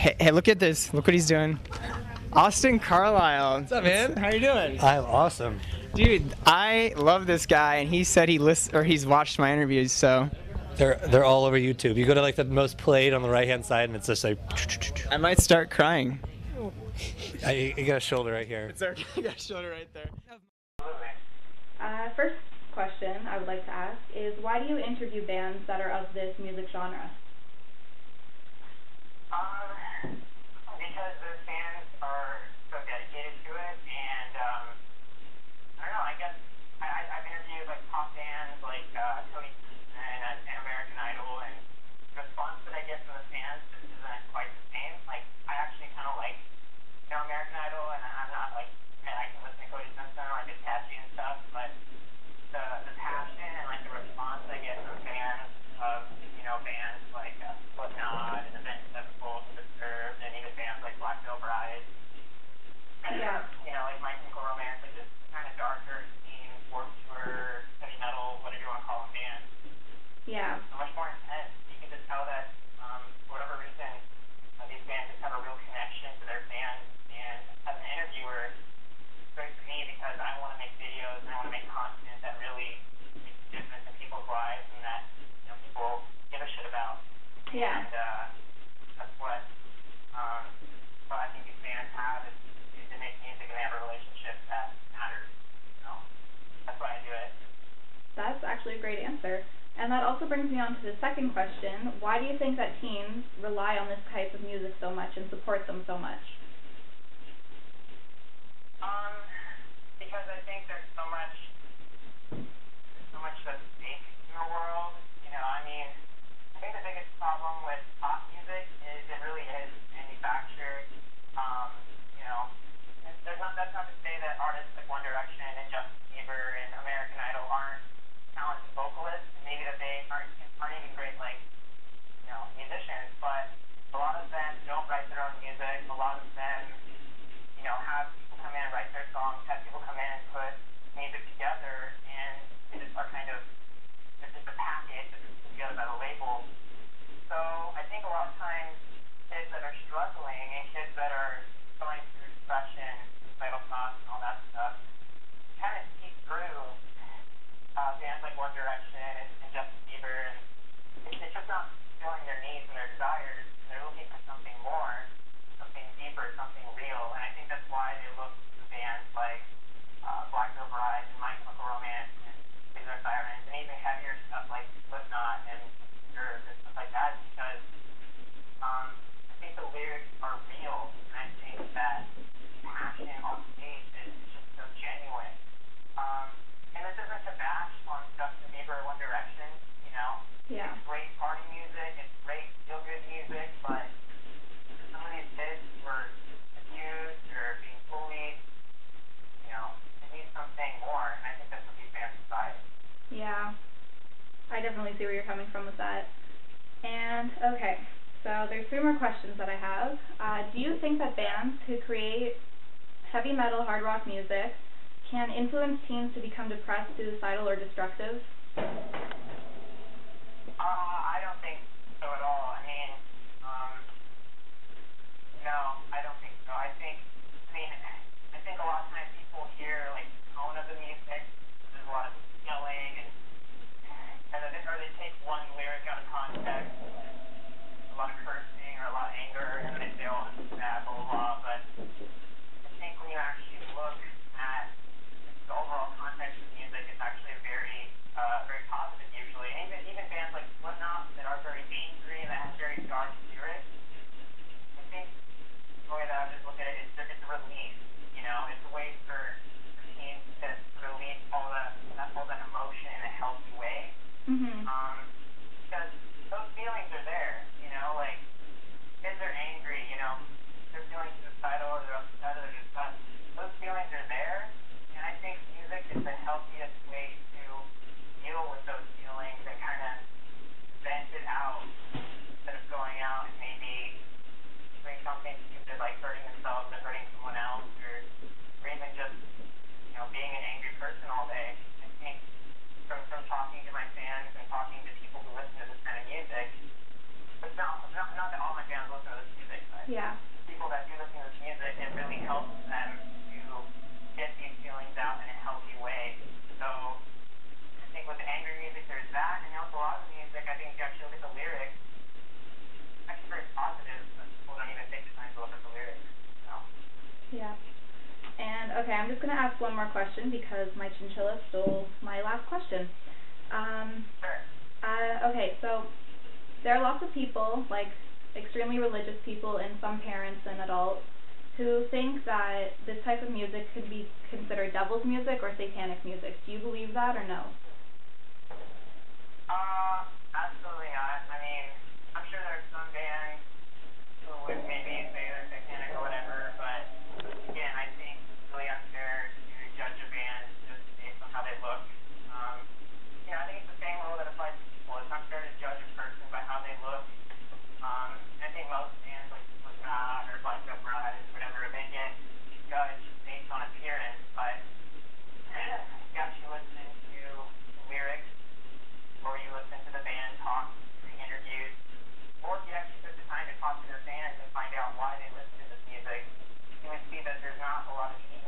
Hey, look at this. Look what he's doing. Austin Carlisle. What's up, man? How you doing? I'm awesome. Dude, I love this guy, and he said he's watched my interviews, so. They're all over YouTube. You go to like the most played on the right-hand side, and it's just like. I might start crying. You got a shoulder right here. It's okay. I got a shoulder right there. First question I would like to ask is, why do you interview bands that are of this music genre? Because those fans are so dedicated to it, and I don't know, I guess I've interviewed like pop bands like Cody and American Idol, and the response that I get from the fans just isn't quite the same. Like, I actually kind of like, American Idol, and I'm not like, I can listen to Cody Simpson, like it's catchy and stuff, but the passion and like the response I get from fans of, bands like Slipknot and Avenged Sevenfold, Disturbed, and even bands like Black Veil Bride, Yeah. Like My Chemical Romance, like just kind of darker scene, Warped Tour, heavy metal, whatever you want to call them, bands. Yeah. So much more intense. You can just tell that, for whatever reason, these bands just have a real connection to their fans. And as an interviewer, it's great for me because I want to make videos and I want to make content that really makes a difference in people's lives and that people give a shit about. Yeah. And that's what I think these bands have is to make music and they have a relationship that matters. That's why I do it. That's actually a great answer. And that also brings me on to the second question. Why do you think that teens rely on this type of music so much and support them so much? Because I think there's so much at stake in the world. I think the biggest problem with pop music is it really is manufactured. That's not to say that artists like One Direction and Justin Bieber and American Idol aren't talented vocalists, and maybe that they aren't even great musicians, but a lot of them don't write their own music. A lot of them, have people come in and write their songs, have people come in and put music together, and they just are kind of, it's just a package that's put together by the label. So I think a lot of times kids that are struggling and kids that are going through depression, suicidal thoughts, and all that stuff kind of see through bands like One Direction and Justin Bieber, and it's just not fulfilling their needs and their desires. And they're looking for something more, something deeper, something real. And I think that's why they look to bands like Black Veil Bride and My Chemical Romance and Singer Sirens, and even heavier stuff like Slipknot and Disturbed and stuff like that, because I think the lyrics are real, and I think that passion on stage is just so genuine. And this isn't to bash on Justin Bieber or One Direction, Yeah. It's great party music, it's great feel-good music, but some of these kids who are abused or being bullied, they need something more, and I think that's what these bands provide. Yeah. I definitely see where you're coming from with that. And, okay, so there's 3 more questions that I have. Do you think that bands who create heavy metal, hard rock music can influence teens to become depressed, suicidal, or destructive? I don't think so at all. No, I don't think so. I think a lot of times people hear like the tone of the music. There's a lot of yelling or they take one lyric out of context, a lot of cursing or a lot of anger, and then they say, "Oh, this is bad," blah blah blah. But I think when you actually look at the overall context of music, it's actually very positive usually. And even bands like Slipknot that are very angry and that have very Yeah. people that do listen to this music, it really helps them to get these feelings out in a healthy way. So I think with the angry music, there's that, and also a lot of the music, I think if you actually look at the lyrics, it's actually very positive, but people don't even take the time to look at the lyrics. So. Yeah. And okay, I'm just gonna ask one more question because my chinchilla stole my last question. Sure. Okay, so there are lots of people, like extremely religious people and some parents and adults, who think that this type of music could be considered devil's music or satanic music. Do you believe that or no? Absolutely not. I mean, I'm sure there are some bands who would maybe say they're satanic or whatever, but again, I think it's really unfair to judge a band just based on how they look. I think it's the same rule that applies to people. It's unfair to judge a person by how they look. I think most bands like Slipknot or Black Sabbath or whatever, they get judged based on appearance, but if you actually listen to the lyrics, or you listen to the band talk during interviews, or if you actually took the time to talk to their fans and find out why they listen to this music, you would see that there's not a lot of ego